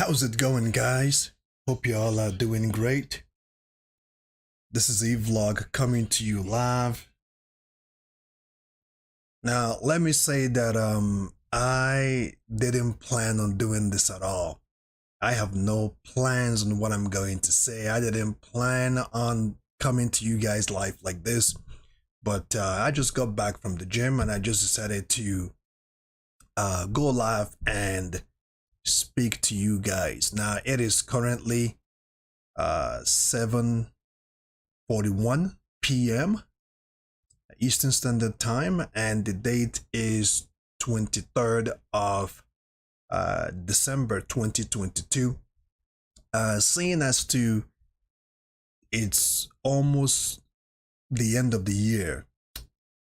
How's it going, guys? Hope you all are doing great. This is a vlog coming to you live. Now, let me say that I didn't plan on doing this at all. I have no plans on what I'm going to say. I didn't plan on coming to you guys live like this, but I just got back from the gym and I just decided to go live and speak to you guys. Now it is currently 7:41 p.m. Eastern Standard Time, and the date is 23rd of December 2022. Seeing as to it's almost the end of the year,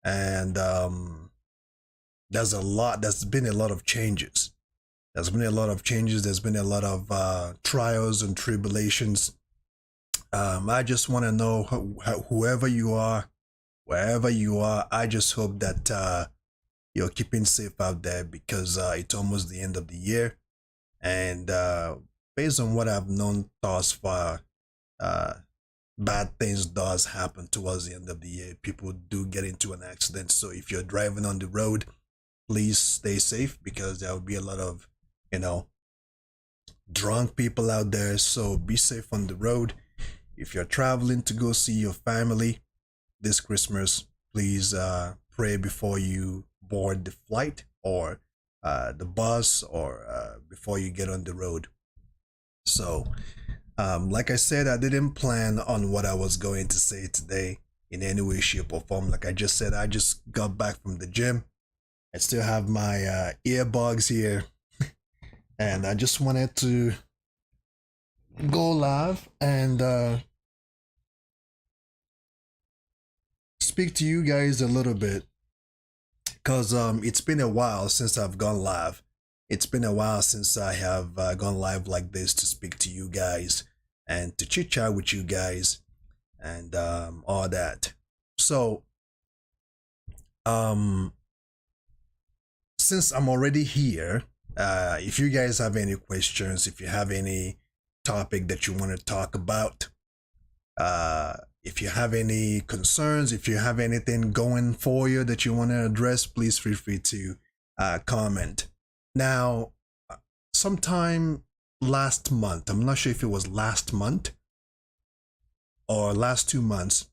and there's been a lot of changes. There's been a lot of changes. There's been a lot of trials and tribulations. I just want to know whoever you are, wherever you are, I just hope that you're keeping safe out there, because it's almost the end of the year. And based on what I've known thus far, bad things does happen towards the end of the year. People do get into an accident. So if you're driving on the road, please stay safe, because there will be a lot of drunk people out there. So be safe on the road. If you're traveling to go see your family this Christmas, please pray before you board the flight or the bus, or before you get on the road. So like I said, I didn't plan on what I was going to say today in any way, shape, or form. Like I just said, I just got back from the gym. I still have my earbuds here, and I just wanted to go live and speak to you guys a little bit, because it's been a while since I've gone live. It's been a while since I have gone live like this to speak to you guys and to chit chat with you guys and all that. So since I'm already here, if you guys have any questions, if you have any topic that you want to talk about, if you have any concerns, if you have anything going for you that you want to address, please feel free to comment. Now, sometime last month, I'm not sure if it was last month or last 2 months,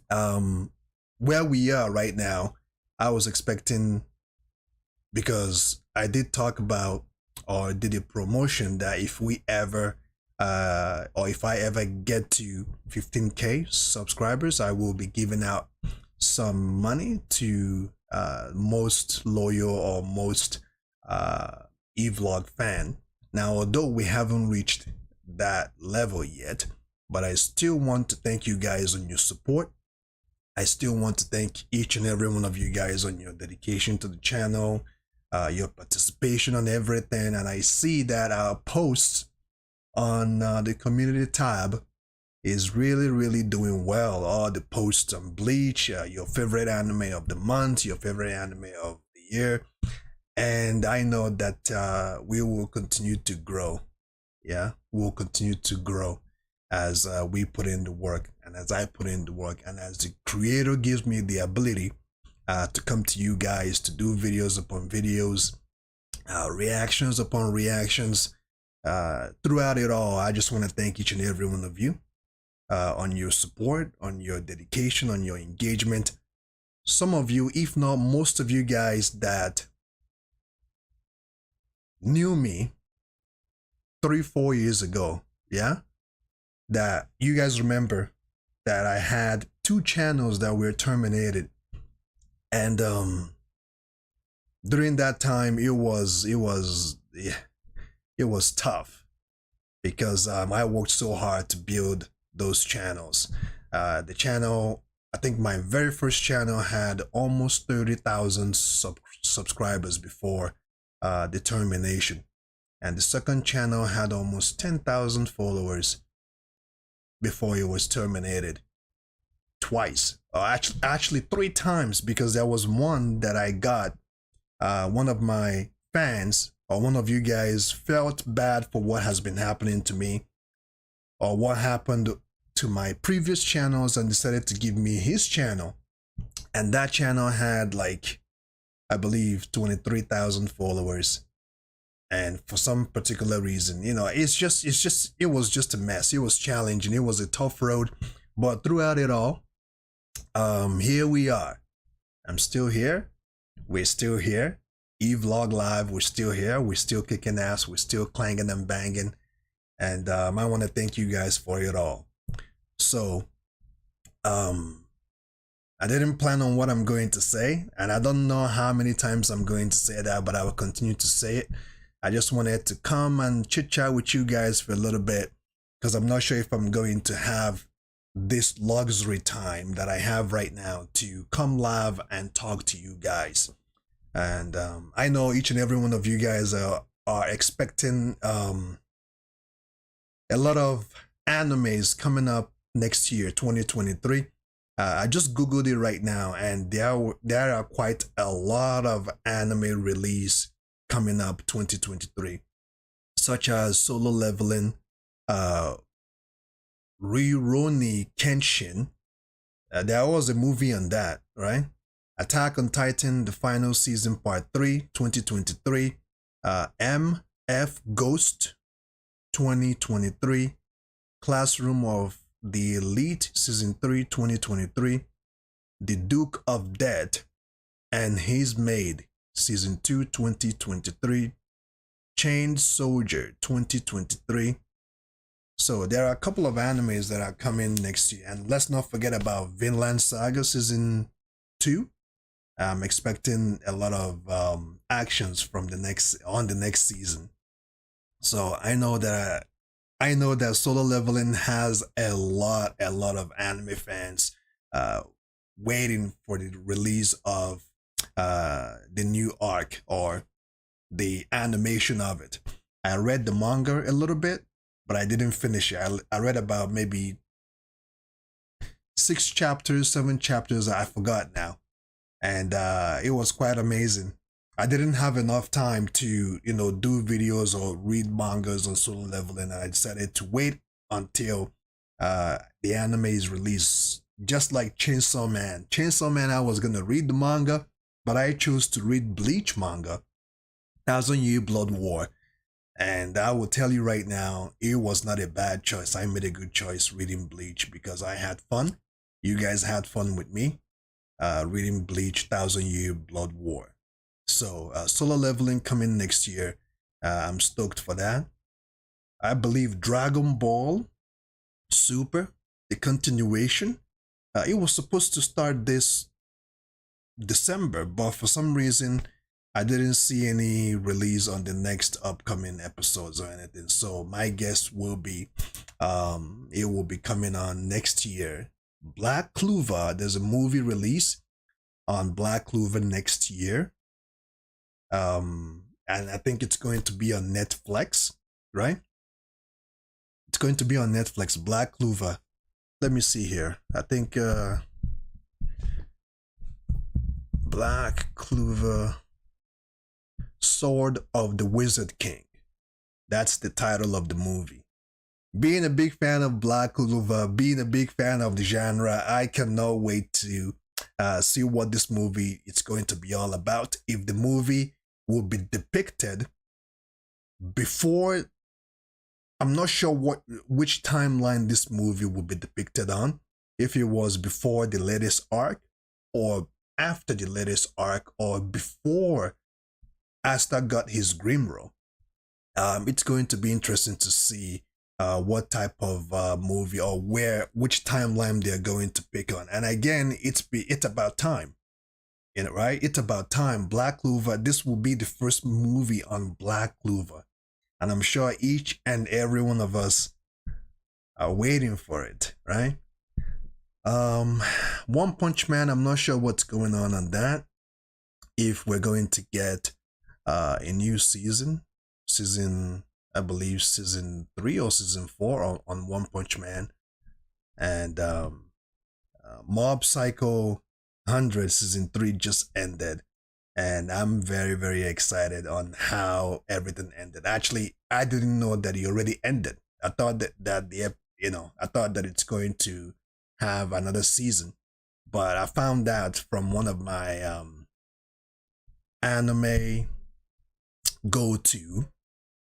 where we are right now, I was expecting, because I did talk about, or did a promotion, that if we ever or if I ever get to 15k subscribers, I will be giving out some money to most loyal or most evlog fan. Now, although we haven't reached that level yet, but I still want to thank you guys on your support. I still want to thank each and every one of you guys on your dedication to the channel, your participation on everything. And I see that our posts on the community tab is really doing well. All the posts on Bleach, your favorite anime of the month, your favorite anime of the year, and I know that we will continue to grow. Yeah, we'll continue to grow as we put in the work, and as I put in the work, and as the creator gives me the ability to come to you guys to do videos upon videos, reactions upon reactions. Throughout it all, I just want to thank each and every one of you on your support, on your dedication, on your engagement. Some of you, if not most of you guys that knew me 3-4 years ago, yeah, that you guys remember that I had 2 channels that were terminated, and during that time it was tough, because I worked so hard to build those channels. The channel, I think my very first channel had almost 30,000 subscribers before the termination, and the second channel had almost 10,000 followers before it was terminated. Twice, actually 3 times, because there was one that I got, one of my fans or one of you guys felt bad for what has been happening to me or what happened to my previous channels and decided to give me his channel, and that channel had like, I believe, 23,000 followers, and for some particular reason, it was just a mess. It was challenging. It was a tough road, but throughout it all, here we are. I'm still here. We're still here. Vlog Live, we're still here. We're still kicking ass. We're still clanging and banging. And I want to thank you guys for it all. So, I didn't plan on what I'm going to say, and I don't know how many times I'm going to say that, but I will continue to say it. I just wanted to come and chit chat with you guys for a little bit, because I'm not sure if I'm going to have this luxury time that I have right now to come live and talk to you guys. And I know each and every one of you guys are expecting a lot of animes coming up next year, 2023. I just googled it right now, and there are quite a lot of anime release coming up 2023, such as Solo Leveling, Rurouni Kenshin. There was a movie on that, right? Attack on Titan, the final season, part 3, 2023. MF Ghost, 2023. Classroom of the Elite, season 3, 2023. The Duke of Death and His Maid, season 2, 2023. Chained Soldier, 2023. So there are a couple of animes that are coming next year, and let's not forget about Vinland Saga season 2. I'm expecting a lot of actions from the next season. So I know that Solo Leveling has a lot of anime fans waiting for the release of the new arc or the animation of it. I read the manga a little bit, but I didn't finish it. I read about maybe 6 chapters, 7 chapters, I forgot now. And it was quite amazing. I didn't have enough time to, do videos or read mangas on Solo Leveling, and I decided to wait until the anime is released. Just like Chainsaw Man. Chainsaw Man, I was going to read the manga, but I chose to read Bleach manga, 1000-Year Blood War. And I will tell you right now, it was not a bad choice. I made a good choice reading Bleach because I had fun. You guys had fun with me. Reading Bleach, 1000-Year Blood War. So Solo Leveling coming next year. I'm stoked for that. I believe Dragon Ball Super, the continuation. It was supposed to start this December, but for some reason I didn't see any release on the next upcoming episodes or anything. So my guess will be it will be coming on next year. Black Clover, there's a movie release on Black Clover next year. And I think it's going to be on Netflix, right? It's going to be on Netflix, Black Clover. Let me see here. I think Black Clover, Sword of the Wizard King. That's the title of the movie. Being a big fan of Black Clover, being a big fan of the genre, I cannot wait to see what this movie is going to be all about. If the movie will be depicted before, I'm not sure which timeline this movie will be depicted on. If it was before the latest arc, or after the latest arc, or before Asta got his Grimro. It's going to be interesting to see what type of movie or which timeline they're going to pick on. And again, it's about time, right? It's about time. Black Clover, this will be the first movie on Black Clover, and I'm sure each and every one of us are waiting for it, right? One Punch Man, I'm not sure what's going on that. If we're going to get a new season, I believe season 3 or season 4 on One Punch Man, and Mob Psycho 100 season 3 just ended. and I'm very, very excited on how everything ended. Actually, I didn't know that it already ended. I thought that I thought that it's going to have another season, but I found out from one of my anime go to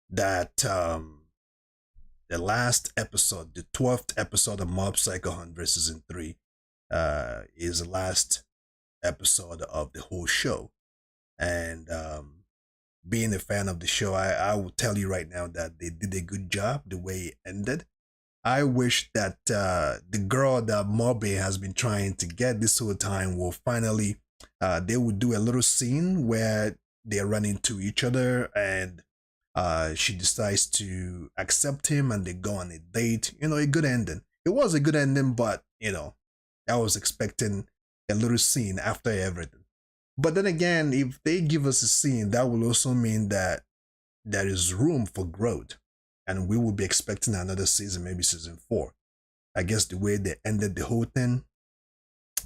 that the last episode, the 12th episode of Mob Psycho 100 season 3, is the last episode of the whole show. And being a fan of the show, I will tell you right now that they did a good job the way it ended. I wish that the girl that Mobe has been trying to get this whole time will finally, they would do a little scene where they run into each other and she decides to accept him and they go on a date. A good ending. It was a good ending, but I was expecting a little scene after everything. But then again, if they give us a scene, that will also mean that there is room for growth. And we will be expecting another season, maybe season 4. I guess the way they ended the whole thing,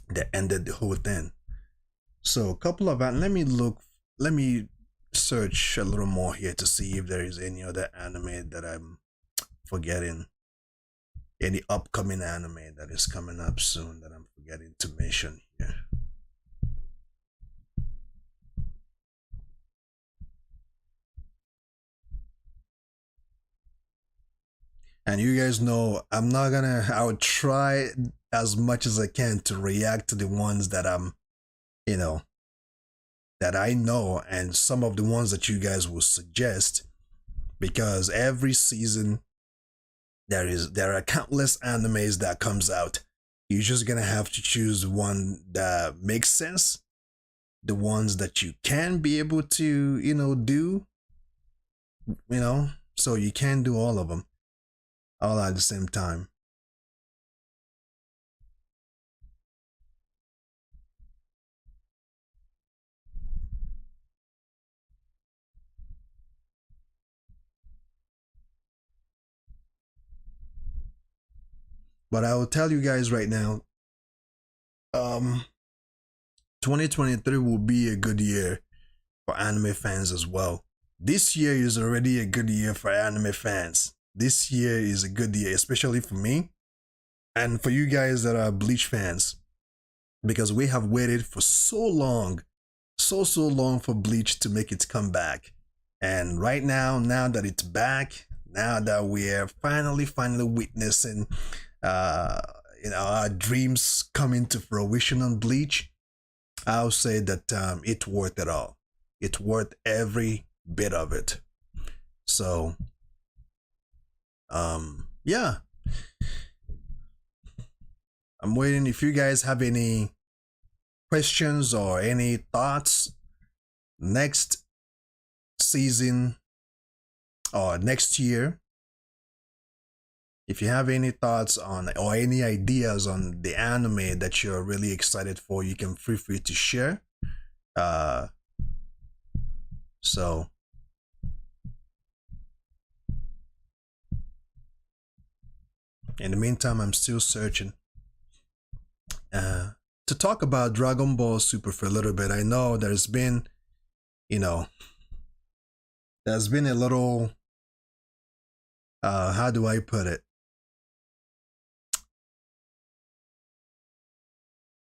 they ended the whole thing. So a couple of let me search a little more here to see if there is any other anime that I'm forgetting. Any upcoming anime that is coming up soon that I'm forgetting to mention here. And you guys know I'll try as much as I can to react to the ones that you know, that I know and some of the ones that you guys will suggest because every season there are countless animes that comes out. You're just gonna have to choose one that makes sense, the ones that you can be able to, do, so you can do all of them all at the same time. But I will tell you guys right now, um, 2023 will be a good year for anime fans as well. This year is already a good year for anime fans. This year is a good year, especially for me and for you guys that are Bleach fans, because we have waited for so long, so long for Bleach to make its comeback. And right now that it's back, now that we're finally witnessing uh our dreams coming to fruition on Bleach, I'll say that it's worth it all. It's worth every bit of it. So yeah, I'm waiting. If you guys have any questions or any thoughts, next season or next year, if you have any thoughts on or any ideas on the anime that you're really excited for, you can feel free to share. Uh, so in the meantime, I'm still searching. To talk about Dragon Ball Super for a little bit, I know you know, there's been a little, how do I put it?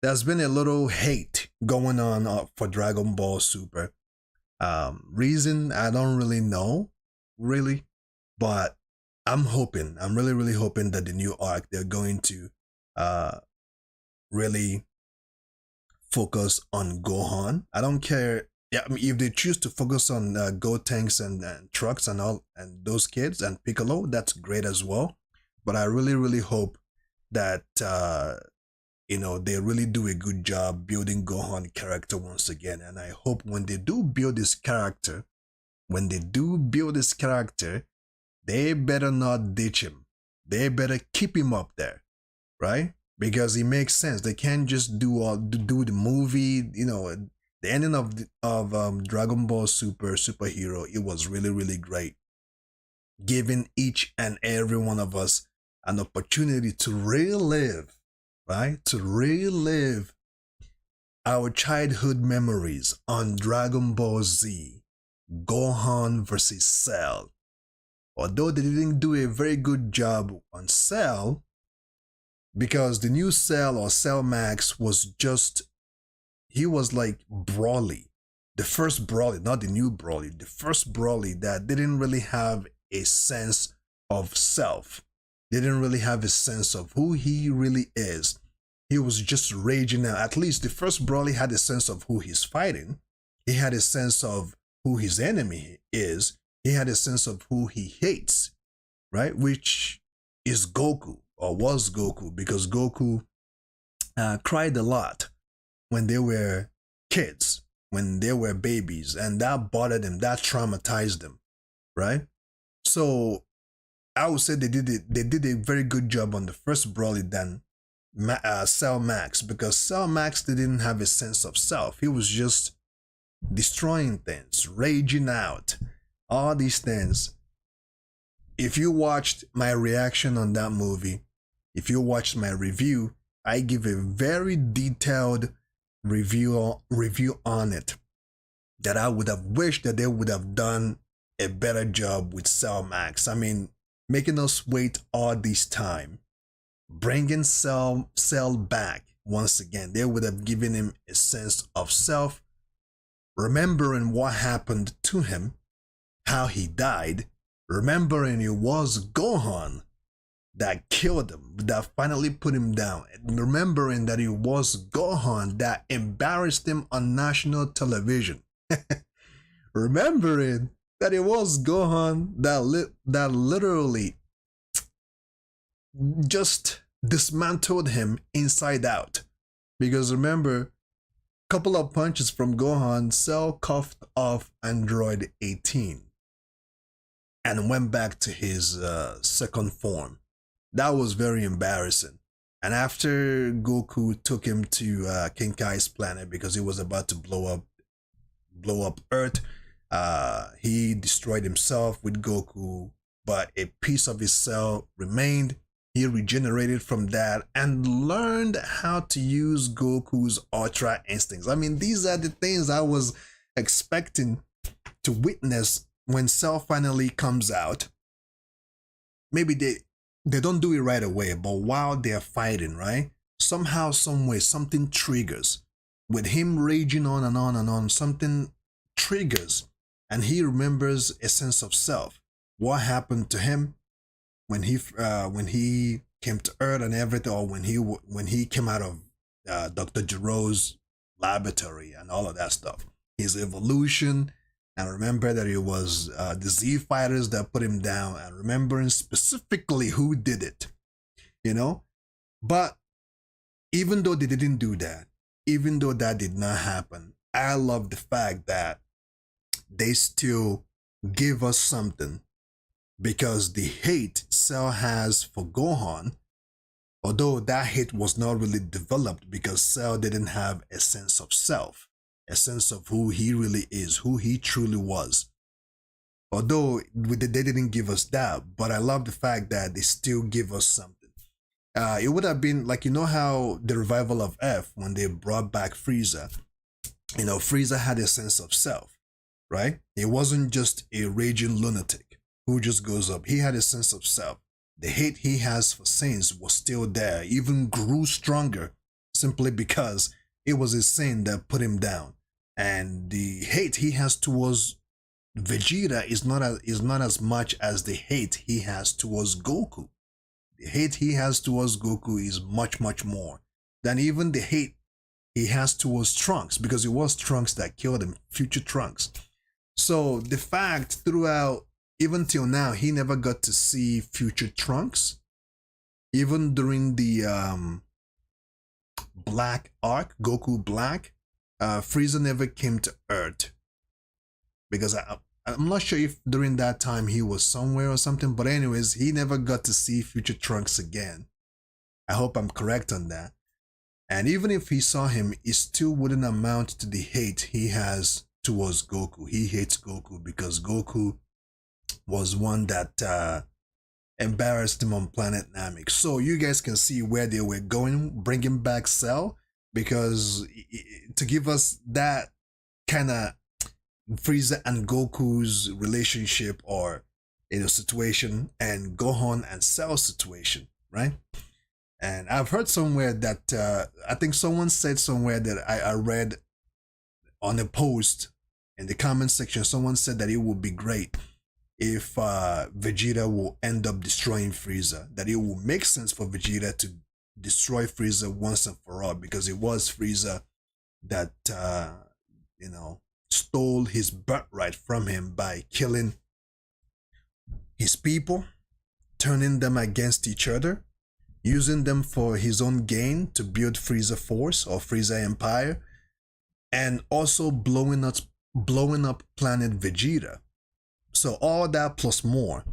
There's been a little hate going on for Dragon Ball Super. Reason I don't really know, really, but I'm really hoping that the new arc they're going to uh really focus on Gohan. I don't care. Yeah, I mean, if they choose to focus on Gotenks and trucks and all and those kids and Piccolo, that's great as well. But I really hope that they really do a good job building Gohan character once again. And I hope when they do build this character, they better not ditch him. They better keep him up there, right? Because it makes sense. They can't just do the movie. The ending of Dragon Ball Superhero. It was really great, giving each and every one of us an opportunity to relive, right? To relive our childhood memories on Dragon Ball Z, Gohan versus Cell. Although they didn't do a very good job on Cell, because the new Cell or Cell Max was just, he was like Broly. The first Broly, not the new Broly, the first Broly that didn't really have a sense of self. Didn't really have a sense of who he really is. He was just raging out. At least the first Broly had a sense of who he's fighting. He had a sense of who his enemy is. He had a sense of who he hates, right? Which is Goku, or was Goku, because Goku cried a lot when they were kids, when they were babies, and that bothered him, that traumatized him, right? So I would say they did a very good job on the first Broly than Cell Max, because Cell Max didn't have a sense of self. He was just destroying things, raging out, all these things. If you watched my reaction on that movie, if you watched my review, I give a very detailed review on it, that I would have wished that they would have done a better job with Cell Max. I mean, making us wait all this time, bringing Cell back once again. They would have given him a sense of self, remembering what happened to him, how he died, remembering it was Gohan that killed him, that finally put him down, and remembering that it was Gohan that embarrassed him on national television. Remembering that it was Gohan that literally just dismantled him inside out. Because remember, a couple of punches from Gohan, Cell coughed off Android 18 and went back to his second form. That was very embarrassing. And after Goku took him to King Kai's planet because he was about to blow up Earth, he destroyed himself with Goku, but a piece of his cell remained. He regenerated from that and learned how to use Goku's Ultra Instincts. I mean, these are the things I was expecting to witness when Cell finally comes out. Maybe they don't do it right away, but while they're fighting, right? Somehow, some way, something triggers. With him raging on and on and on, something triggers, and he remembers a sense of self. What happened to him when he came to Earth and everything, or when he came out of Dr. Jiro's laboratory and all of that stuff. His evolution, and remember that it was the Z fighters that put him down, and remembering specifically who did it, you know. But even though they didn't do that, even though that did not happen, I love the fact that they still give us something, because the hate Cell has for Gohan, although that hate was not really developed because Cell didn't have a sense of self, a sense of who he really is, who he truly was. Although they didn't give us that, but I love the fact that they still give us something. It would have been like, you know how the revival of F, when they brought back Frieza, you know, Frieza had a sense of self, right? He wasn't just a raging lunatic who just goes up. He had a sense of self. The hate he has for Saiyans was still there, even grew stronger, simply because it was his Saiyan that put him down. And the hate he has towards Vegeta is not as much as the hate he has towards Goku. The hate he has towards Goku is much, much more than even the hate he has towards Trunks, because it was Trunks that killed him, future Trunks. So the fact throughout, even till now, he never got to see future Trunks. Even during the Black arc, Goku Black, Frieza never came to Earth, because I'm not sure if during that time he was somewhere or something, but anyways, he never got to see future Trunks again. I hope I'm correct on that. And even if he saw him, it still wouldn't amount to the hate he has towards Goku. He hates Goku because Goku was one that embarrassed him on planet Namek. So you guys can see where they were going, bringing back Cell. because to give us that kind of Frieza and Goku's relationship, or situation, and Gohan and Cell situation, right? And I've heard somewhere that I think someone said somewhere that I read on a post in the comment section. Someone said that it would be great if Vegeta will end up destroying Frieza. That it will make sense for Vegeta to destroy Frieza once and for all, because it was Frieza that you know stole his birthright from him by killing his people, turning them against each other, using them for his own gain to build Frieza Force or Frieza Empire, and also blowing up planet Vegeta. So all that plus more,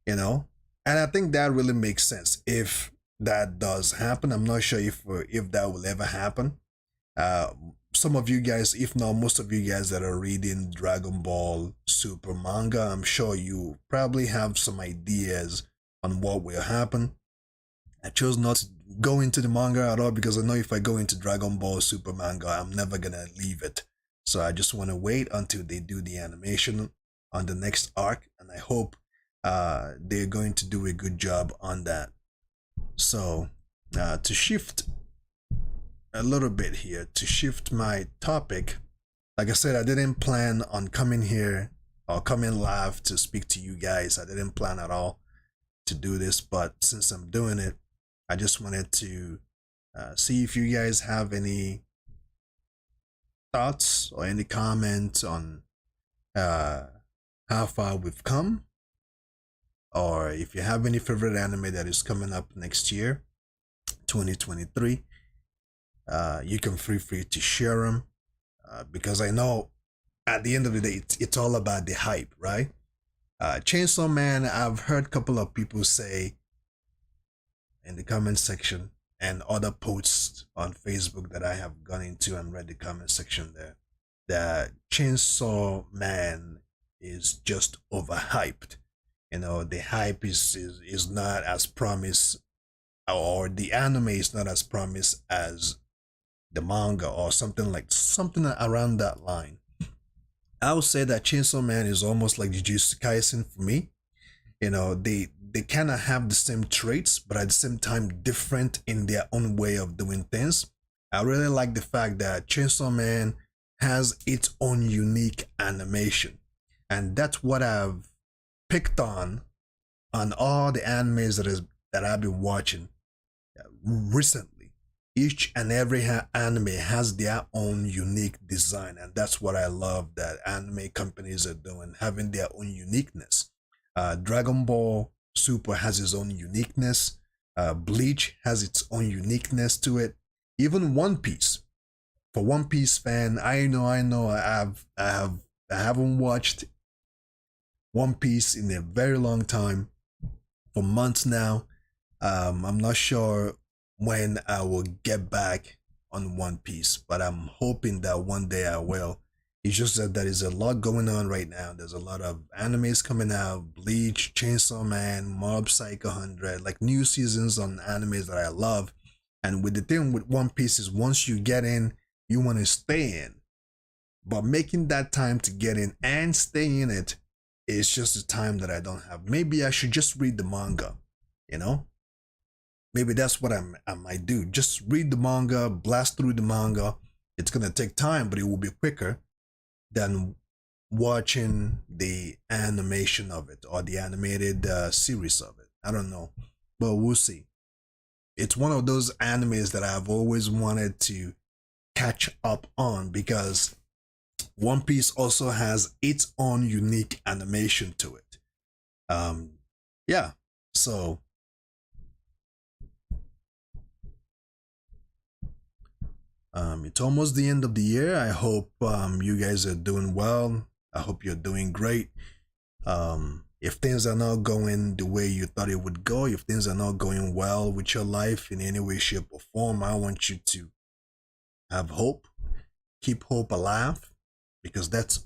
and I think that really makes sense if that does happen. I'm not sure if that will ever happen. Uh, some of you guys, if not most of you guys that are reading Dragon Ball Super manga, I'm sure you probably have some ideas on what will happen. I chose not to go into the manga at all because I know if I go into Dragon Ball Super manga, I'm never gonna leave it. So I just want to wait until they do the animation on the next arc, and I hope they're going to do a good job on that. So to shift a little bit here, to shift my topic, like I said, I didn't plan on coming here or coming live to speak to you guys. I didn't plan at all to do this, but since I'm doing it, I just wanted to see if you guys have any thoughts or any comments on how far we've come, or if you have any favorite anime that is coming up next year, 2023. You can feel free to share them, because I know at the end of the day, it's all about the hype, right? Chainsaw Man, I've heard a couple of people say in the comment section and other posts on Facebook that I have gone into and read the comment section there, that Chainsaw Man is just overhyped. The hype is not as promised, or the anime is not as promised as the manga, or something around that line. I would say that Chainsaw Man is almost like Jujutsu Kaisen for me. They kind of have the same traits, but at the same time different in their own way of doing things. I really like the fact that Chainsaw Man has its own unique animation, and that's what I've picked on all the animes that I've been watching recently. Each and every anime has their own unique design, and that's what I love that anime companies are doing, having their own uniqueness. Dragon Ball Super has its own uniqueness. Bleach has its own uniqueness to it. Even One Piece. For One Piece fan, I know, I haven't watched One Piece in a very long time, for months now. I'm not sure when I will get back on One Piece, but I'm hoping that one day I will. It's just that there is a lot going on right now. There's a lot of animes coming out: Bleach, Chainsaw Man, Mob Psycho 100, like new seasons on animes that I love. And with the thing with One Piece is, once you get in, you want to stay in. But making that time to get in and stay in it is just a time that I don't have. Maybe I should just read the manga, you know? Maybe that's what I might do. Just read the manga, blast through the manga. It's going to take time, but it will be quicker than watching the animation of it, or the animated series of it. I don't know, but we'll see. It's one of those animes that I've always wanted to catch up on, because One Piece also has its own unique animation to it. Yeah, so it's almost the end of the year. I hope you guys are doing well. I hope you're doing great. If things are not going the way you thought it would go, if things are not going well with your life in any way, shape, or form, I want you to have hope. Keep hope alive, because that's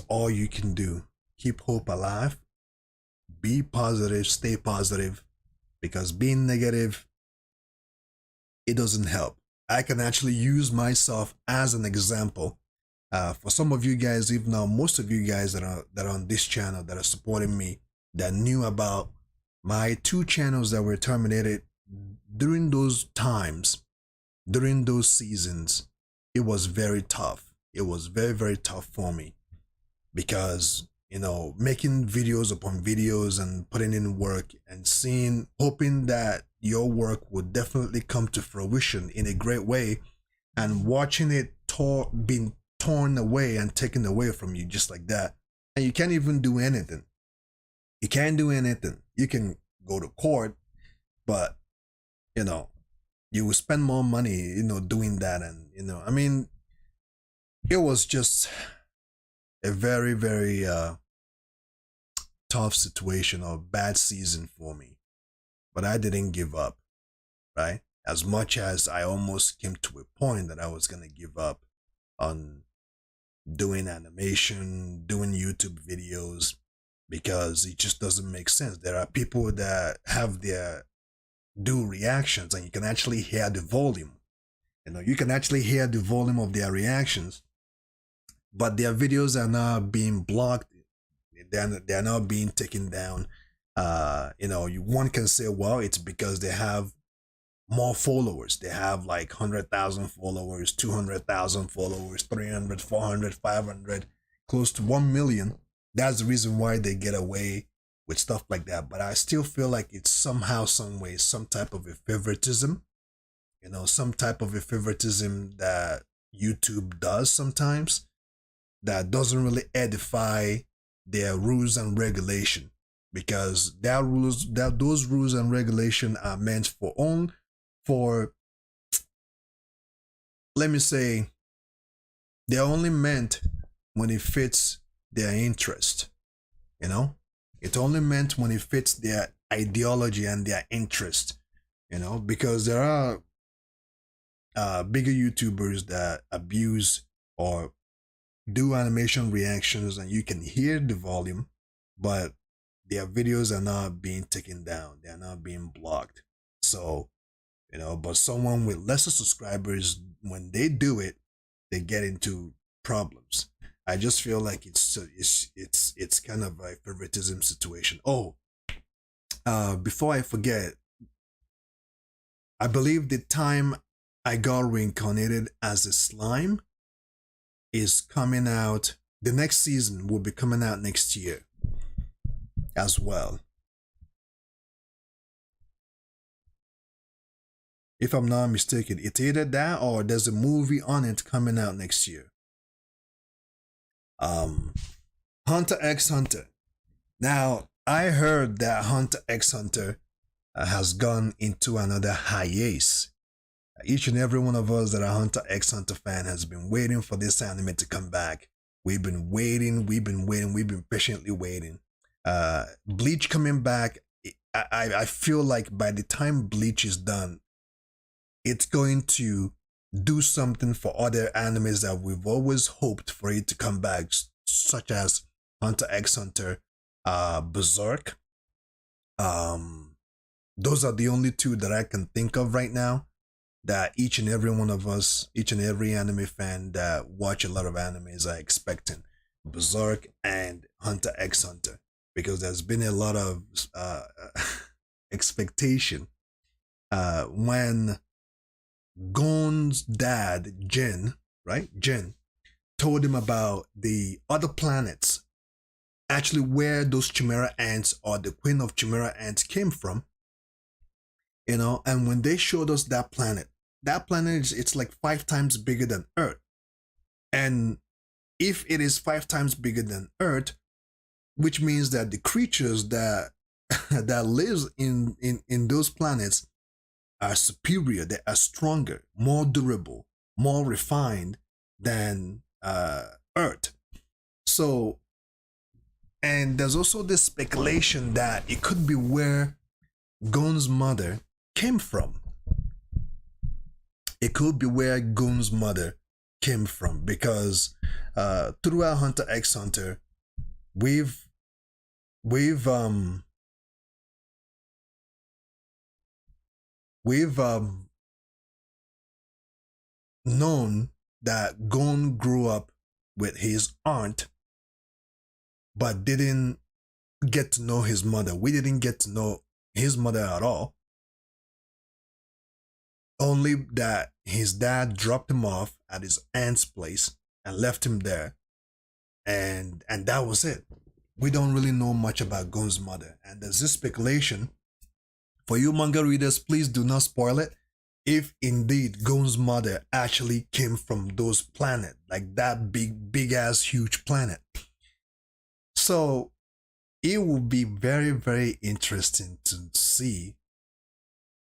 all you can do. Keep hope alive. Be positive. Stay positive, because being negative, it doesn't help. I can actually use myself as an example. For some of you guys, even now, most of you guys that are on this channel that are supporting me, that knew about my two channels that were terminated during those times, during those seasons, it was very tough. It was very, very tough for me because, making videos upon videos and putting in work and seeing, hoping that your work would definitely come to fruition in a great way, and watching it being torn away and taken away from you just like that. And you can't even do anything. You can't do anything. You can go to court, but, you know, you will spend more money, doing that. And, I mean, it was just a very, very tough situation or bad season for me. But I didn't give up, right? As much as I almost came to a point that I was going to give up on doing animation, doing YouTube videos, because it just doesn't make sense. There are people that have their do reactions and you can actually hear the volume. You can actually hear the volume of their reactions, but their videos are not being blocked. They're not being taken down. One can say, well, it's because they have more followers. They have like 100,000 followers, 200,000 followers, 300, 400, 500, close to 1 million. That's the reason why they get away with stuff like that. But I still feel like it's somehow, some way, some type of a favoritism, some type of a favoritism that YouTube does sometimes that doesn't really edify their rules and regulation, because those rules and regulation are meant for let me say, they're only meant when it fits their interest. It's only meant when it fits their ideology and their interest. Because there are bigger YouTubers that abuse or do animation reactions and you can hear the volume, but their videos are not being taken down, they're not being blocked. So, but someone with lesser subscribers, when they do it, they get into problems. I just feel like it's kind of a favoritism situation. Oh, before I forget, I believe the time I got reincarnated as a slime is coming out. The next season will be coming out next year as well. If I'm not mistaken, it's either that or there's a movie on it coming out next year. Hunter x Hunter. Now, I heard that Hunter x Hunter has gone into another hiatus. Each and every one of us that are Hunter x Hunter fan has been waiting for this anime to come back. We've been waiting, we've been patiently waiting. Bleach coming back, I feel like by the time Bleach is done, it's going to do something for other animes that we've always hoped for it to come back, such as Hunter x Hunter, Berserk. Those are the only two that I can think of right now that each and every one of us, each and every anime fan that watch a lot of animes are expecting. Berserk and Hunter x Hunter, because there's been a lot of expectation when Gon's dad, Jin, right? Jin, told him about the other planets, actually where those Chimera ants or the queen of Chimera ants came from. And when they showed us that planet it's like 5 times bigger than Earth. And if it is 5 times bigger than Earth, which means that the creatures that that lives in those planets are superior, they are stronger, more durable, more refined than Earth. So, and there's also this speculation that it could be where Gon's mother came from. It could be where Gon's mother came from, because throughout Hunter x Hunter, we've known that Gon grew up with his aunt, but didn't get to know his mother. We didn't get to know his mother at all. Only that his dad dropped him off at his aunt's place and left him there. And that was it. We don't really know much about Gon's mother. And there's this speculation. For you manga readers, please do not spoil it. If indeed Gon's mother actually came from those planets, like that big ass huge planet. So it will be very, very interesting to see,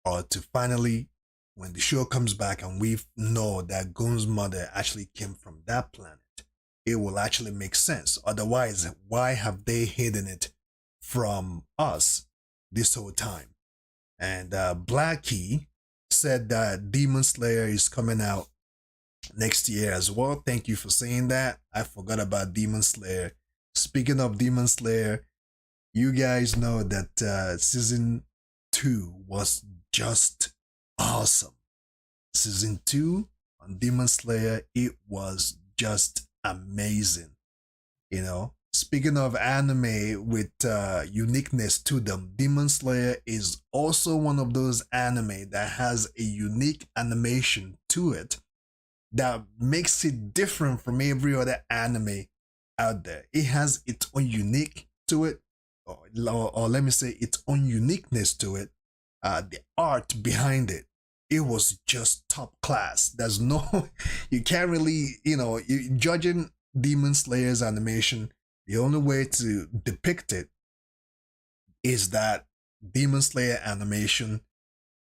or to finally, when the show comes back and we know that Gon's mother actually came from that planet, it will actually make sense. Otherwise, why have they hidden it from us this whole time? And Blackie said that Demon Slayer is coming out next year as well. Thank you for saying that. I forgot about Demon Slayer. Speaking of Demon Slayer, you guys know that season 2 was just awesome. Season 2 on Demon Slayer, it was just amazing. You know, speaking of anime with uniqueness to them, Demon Slayer is also one of those anime that has a unique animation to it that makes it different from every other anime out there. It has its own unique to it, or let me say its own uniqueness to it. The art behind it, it was just top class. There's no, you can't really, judging Demon Slayer's animation, the only way to depict it is that Demon Slayer animation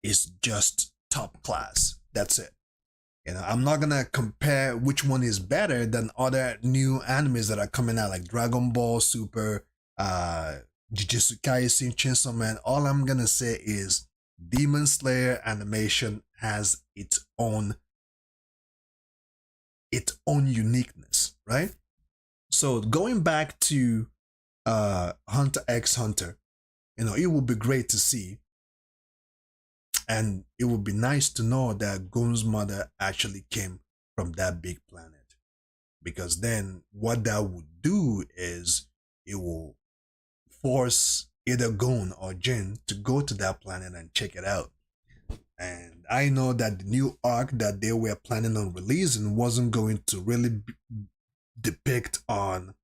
is just top class. That's it. I'm not gonna compare which one is better than other new animes that are coming out, like Dragon Ball Super, Jujutsu Kaisen, Chainsaw Man. All I'm gonna say is Demon Slayer animation has its own uniqueness, right? So going back to Hunter x Hunter, it would be great to see, and it would be nice to know that Gon's mother actually came from that big planet, because then what that would do is it will force either Gon or Jin to go to that planet and check it out. And I know that the new arc that they were planning on releasing wasn't going to really depict on,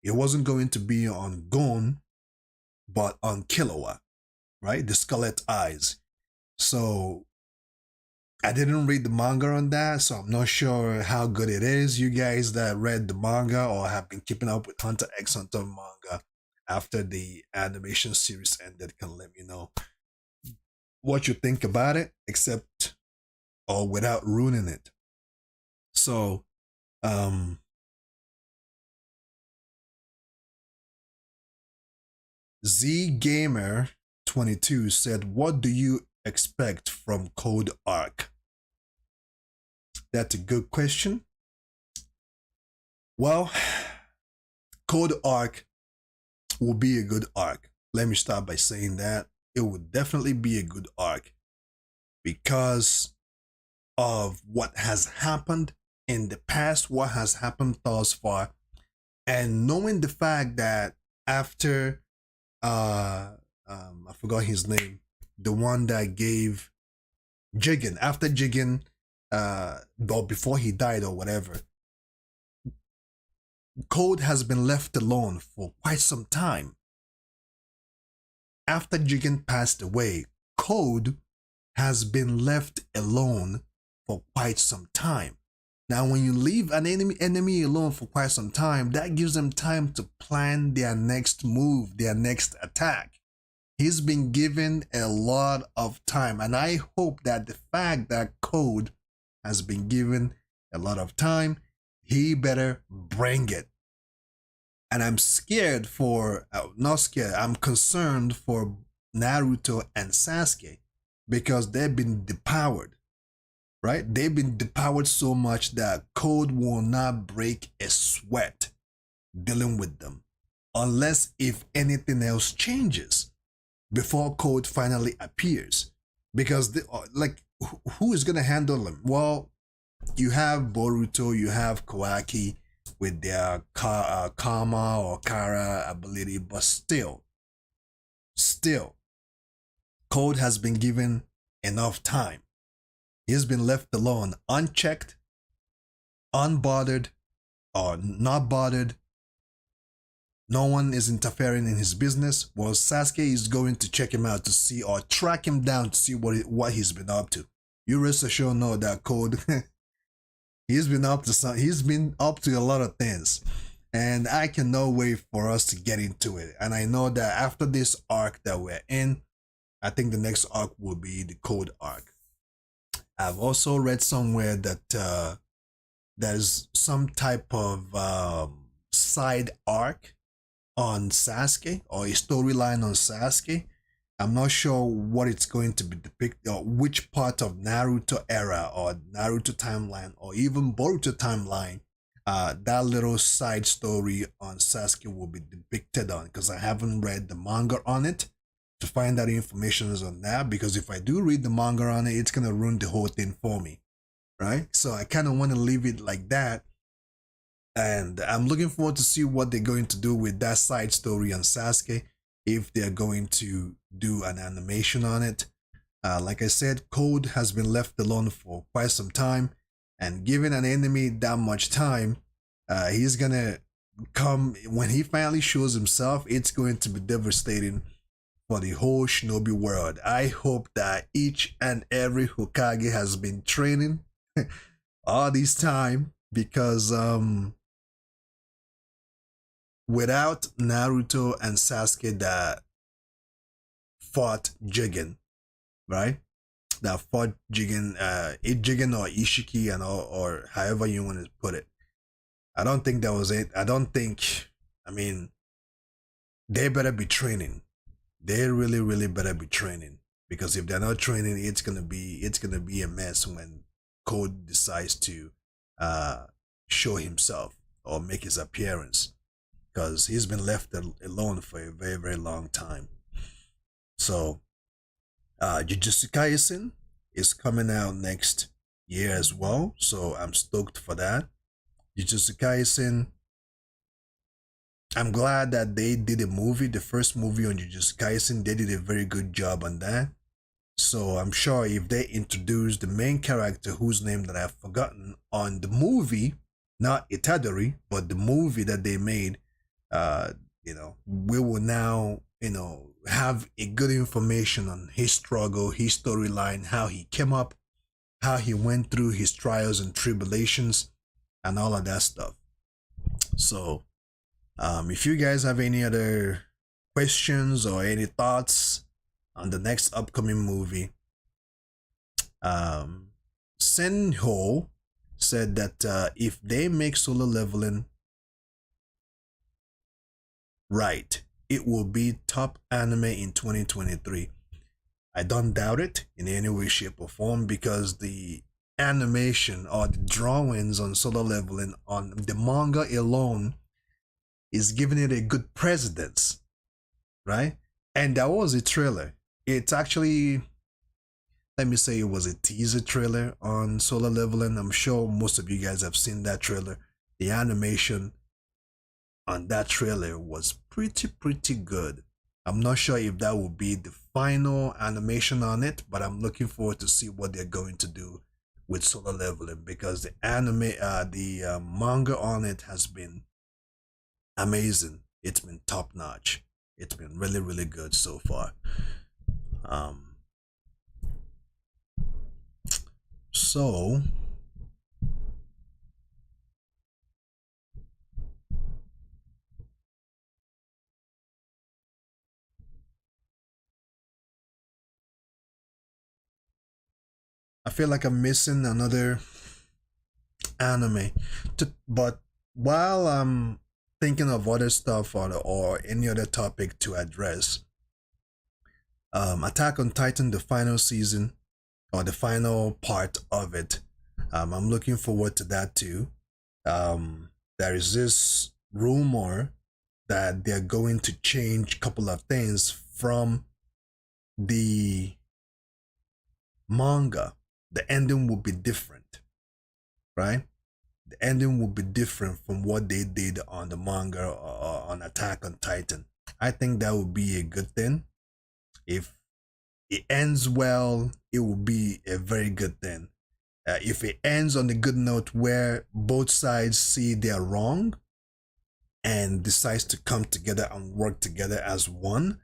it wasn't going to be on Gon, but on Killua, right? The Scarlet Eyes. So I didn't read the manga on that, so I'm not sure how good it is. You guys that read the manga or have been keeping up with Hunter x Hunter manga after the animation series ended can let me know what you think about it, except or without ruining it. So Z Gamer 22 said, what do you expect from Code Arc? That's a good question. Well, Code Arc will be a good arc. Let me start by saying that it would definitely be a good arc because of what has happened in the past, what has happened thus far, and knowing the fact that after I forgot his name, the one that gave Jigen, after Jigen, or before he died or whatever, Code has been left alone for quite some time. After Jigen passed away, Code has been left alone for quite some time. Now, when you leave an enemy alone for quite some time, that gives them time to plan their next move, their next attack. He's been given a lot of time, and I hope that the fact that Code has been given a lot of time, he better bring it. And I'm scared for, not scared, I'm concerned for Naruto and Sasuke because they've been depowered, right? They've been depowered so much that Code will not break a sweat dealing with them unless if anything else changes before Code finally appears. Because who is going to handle them? Well, you have Boruto, you have Kawaki with their karma or kara ability, but still, Code has been given enough time. He's been left alone, unchecked, unbothered, or not bothered. No one is interfering in his business. Well, Sasuke is going to check him out to see or track him down to see what he's been up to. You rest assured know that Code he's been up to he's been up to a lot of things. And I cannot wait for us to get into it. And I know that after this arc that we're in, I think the next arc will be the Code arc. I've also read somewhere that there's some type of side arc on Sasuke or a storyline on Sasuke. I'm not sure what it's going to be depicted or which part of Naruto era or Naruto timeline or even Boruto timeline that little side story on Sasuke will be depicted on, because I haven't read the manga on it to find out information on that, because if I do read the manga on it, it's gonna ruin the whole thing for me, right? So I kind of want to leave it like that, and I'm looking forward to see what they're going to do with that side story on Sasuke, if they're going to do an animation on it. Like I said, Code has been left alone for quite some time, and given an enemy that much time, he's gonna come when he finally shows himself. It's going to be devastating for the whole shinobi world. I hope that each and every Hokage has been training all this time, because without Naruto and Sasuke that fought Jigen, right? That fought Jigen, Jigen or Ishiki and all, or however you want to put it. I don't think that was it. I mean, they better be training. They really better be training, because if they're not training, it's gonna be a mess when Code decides to show himself or make his appearance, because he's been left alone for a very long time. So Jujutsu Kaisen is coming out next year as well, so I'm stoked for that. Jujutsu Kaisen, I'm glad that they did a movie, the first movie on Jujutsu Kaisen. They did a very good job on that. So I'm sure if they introduce the main character, whose name that I've forgotten, on the movie, not Itadori, but the movie that they made, we will now, have a good information on his struggle, his storyline, how he came up, how he went through his trials and tribulations, and all of that stuff. So if you guys have any other questions or any thoughts on the next upcoming movie, Senho said that if they make solo leveling right, it will be top anime in 2023. I don't doubt it in any way, shape, or form, because the animation or the drawings on solo leveling on the manga alone is giving it a good precedence, right? And that was a trailer. It's actually, let me say, it was a teaser trailer on Solo Leveling. I'm sure most of you guys have seen that trailer. The animation on that trailer was pretty good. I'm not sure if that will be the final animation on it, but I'm looking forward to see what they're going to do with Solo Leveling, because the manga on it has been amazing. It's been top notch. It's been really good so far. So I feel like I'm missing another anime. But while I'm thinking of other stuff or any other topic to address, Attack on Titan, the final season or the final part of it, I'm looking forward to that too. There is this rumor that they're going to change a couple of things from the manga. The ending will be different, right? The ending will be different from what they did on the manga or on Attack on Titan. I think that would be a good thing. If it ends well, it will be a very good thing. If it ends on a good note where both sides see they're wrong and decides to come together and work together as one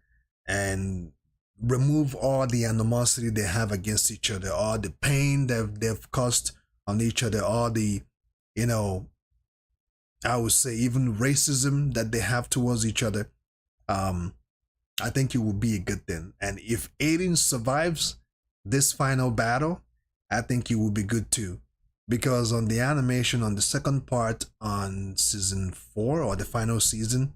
and remove all the animosity they have against each other, all the pain that they've caused on each other, all the, you know, I would say even racism that they have towards each other. Um, I think it will be a good thing. And if Aiden survives this final battle, I think it will be good too. Because on the animation, on the second part on season 4 or the final season,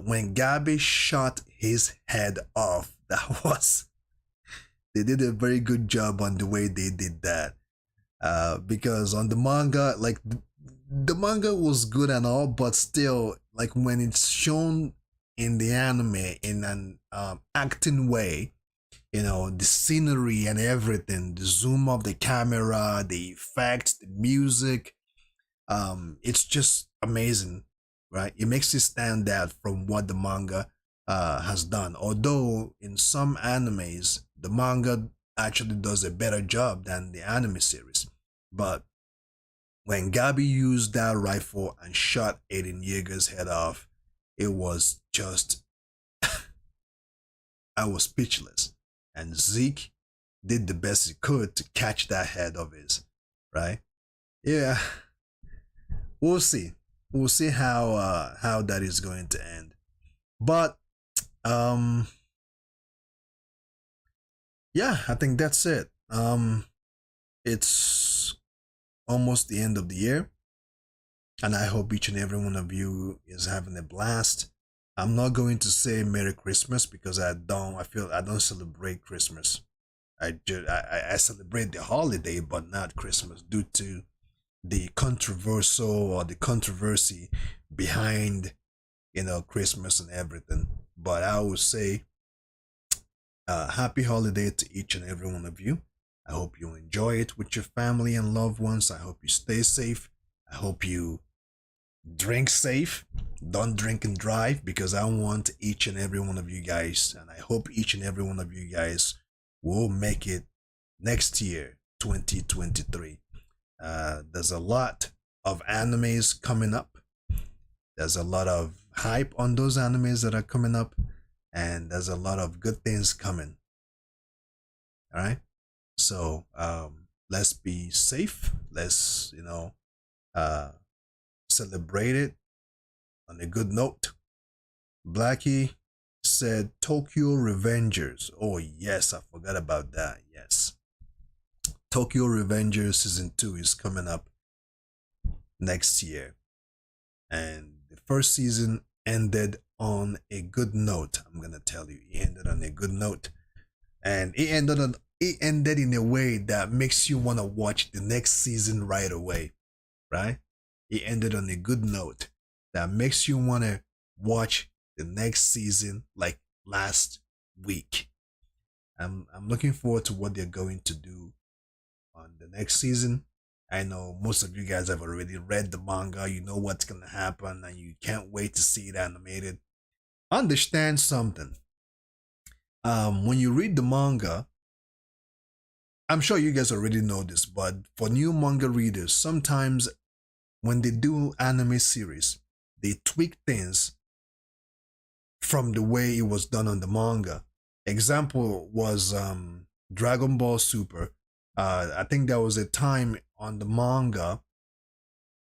when Gabby shot his head off, that was, they did a very good job on the way they did that. Because on the manga, like the manga was good and all, but still, like when it's shown in the anime in an acting way, you know, the scenery and everything, the zoom of the camera, the effects, the music, it's just amazing, right? It makes it stand out from what the manga has done. Although in some animes, the manga actually does a better job than the anime series. But when Gabi used that rifle and shot Aiden Yeager's head off, it was just, I was speechless. And Zeke did the best he could to catch that head of his, right? Yeah, we'll see. We'll see how that is going to end. But um yeah, I think that's it. It's almost the end of the year, and I hope each and every one of you is having a blast. I'm not going to say Merry Christmas because I feel I don't celebrate Christmas. I celebrate the holiday, but not Christmas due to the controversial or the controversy behind, you know, Christmas and everything. But I would say happy holiday to each and every one of you. I hope you enjoy it with your family and loved ones. I hope you stay safe. I hope you drink safe. Don't drink and drive because I want each and every one of you guys, and I hope each and every one of you guys will make it next year, 2023. There's a lot of animes coming up. There's a lot of hype on those animes that are coming up, and there's a lot of good things coming. All right. So let's be safe. Let's, you know, uh, celebrate it on a good note. Blackie said Tokyo Revengers. Oh yes, I forgot about that. Yes. Tokyo Revengers season 2 is coming up next year. And the first season ended on a good note. I'm gonna tell you, it ended on a good note. And it ended in a way that makes you want to watch the next season right away, right? It ended on a good note that makes you want to watch the next season like last week. I'm looking forward to what they're going to do on the next season. I know most of you guys have already read the manga, you know what's gonna happen, and you can't wait to see it animated. Understand something. When you read the manga, I'm sure you guys already know this, but for new manga readers, sometimes when they do anime series, they tweak things from the way it was done on the manga. Example was Dragon Ball Super. I think there was a time on the manga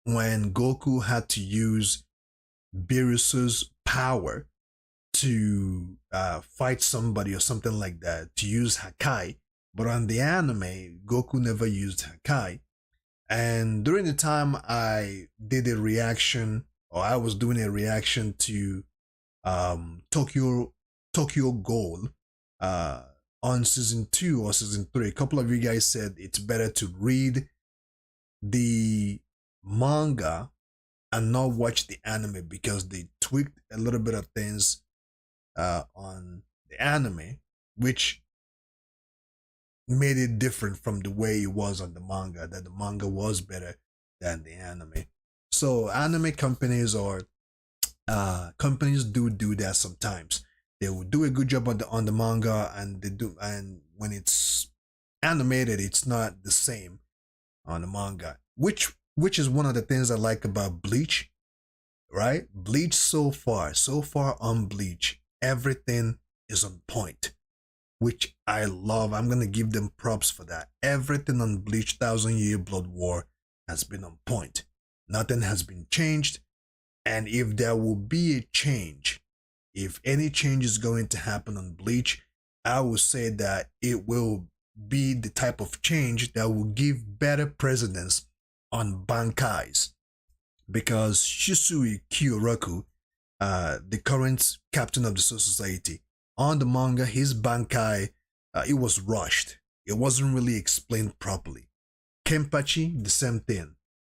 when Goku had to use Beerus's power to fight somebody or something like that, to use Hakai. But on the anime, Goku never used Hakai. And during the time I did a reaction, or I was doing a reaction to Tokyo Ghoul on season 2 or season 3, a couple of you guys said it's better to read the manga and not watch the anime because they tweaked a little bit of things on the anime, which made it different from the way it was on the manga, that the manga was better than the anime. So anime companies or companies do that sometimes. They will do a good job on the manga, and they do, and when it's animated, it's not the same on the manga, which is one of the things I like about Bleach. Right, Bleach, so far on Bleach, everything is on point, which I love. I'm gonna give them props for that. Everything on Bleach Thousand Year Blood War has been on point. Nothing has been changed. And if there will be a change, if any change is going to happen on Bleach, I would say that it will be the type of change that will give better precedence on Bankais. Because Shisui Kyoraku, the current captain of the Soul Society, on the manga, his Bankai, it was rushed. It wasn't really explained properly. Kenpachi, the same thing.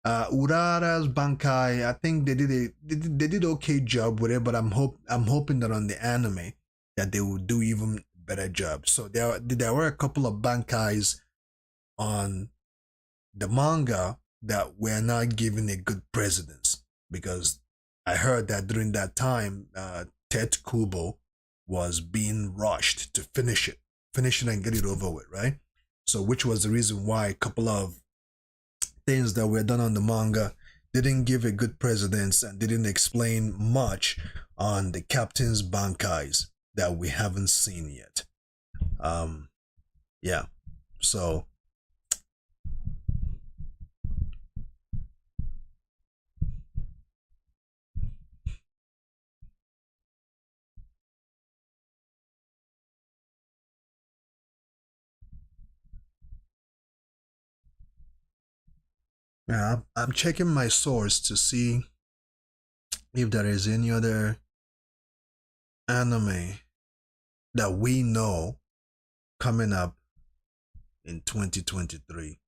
Urara's Bankai, I think they did okay job with it, but I'm hoping that on the anime that they will do even better job. So there were a couple of Bankais on the manga that were not given a good precedence, because I heard that during that time, Tet Kubo was being rushed to finish it and get it over with, right? So, which was the reason why a couple of things that were done on the manga didn't give a good precedence and didn't explain much on the captain's bankais that we haven't seen yet. Um, yeah. So yeah, I'm checking my source to see if there is any other anime that we know coming up in 2023.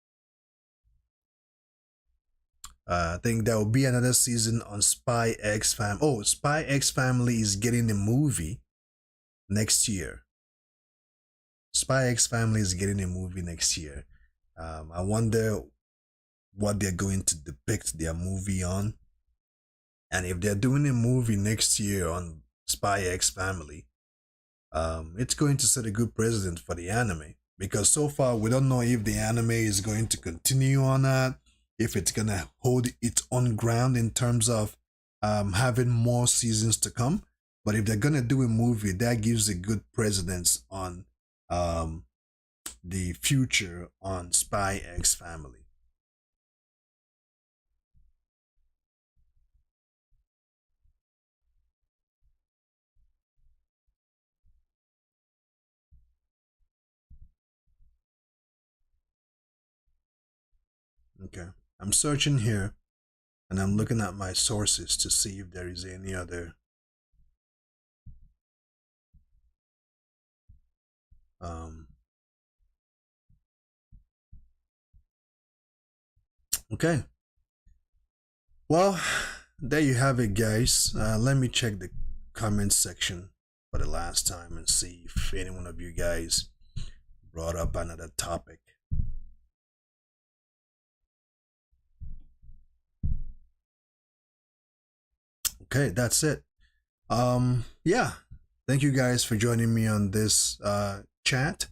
I think there will be another season on Spy X Fam. Oh, Spy X Family is getting a movie next year. Spy X Family is getting a movie next year. I wonder what they're going to depict their movie on. And if they're doing a movie next year on Spy X Family, it's going to set a good precedent for the anime. Because so far, we don't know if the anime is going to continue or not, if it's going to hold its own ground in terms of having more seasons to come. But if they're going to do a movie, that gives a good precedence on um, the future on Spy X Family. Okay. I'm searching here and I'm looking at my sources to see if there is any other um okay. Well, there you have it, guys. Let me check the comment section for the last time and see if any one of you guys brought up another topic. Okay, that's it. Yeah. Thank you guys for joining me on this chat.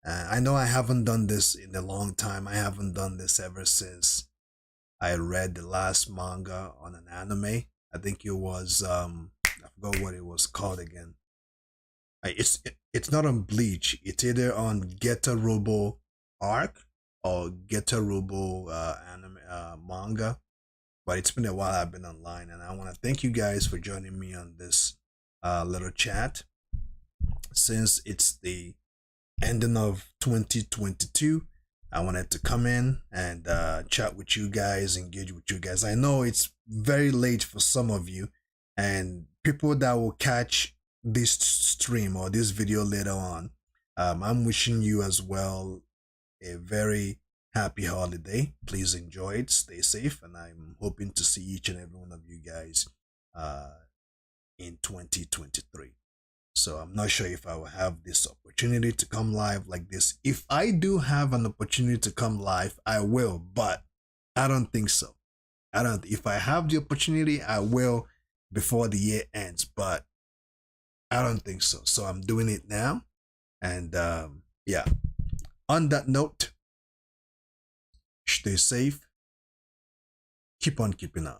I know I haven't done this in a long time. I haven't done this ever since I read the last manga on an anime. I think it was I forgot what it was called again. It's not on Bleach. It's either on Geta Robo Arc or Geta Robo anime manga. But it's been a while I've been online, and I want to thank you guys for joining me on this little chat. Since it's the ending of 2022, I wanted to come in and chat with you guys, engage with you guys. I know it's very late for some of you, and people that will catch this stream or this video later on. I'm wishing you as well a very happy holiday. Please enjoy it, stay safe, and I'm hoping to see each and every one of you guys uh, in 2023. So I'm not sure if I will have this opportunity to come live like this. If I do have an opportunity to come live, I will, but I don't think so. I don't. If I have the opportunity, I will before the year ends, but I don't think so. So I'm doing it now, and yeah. On that note, stay safe, keep on keeping on.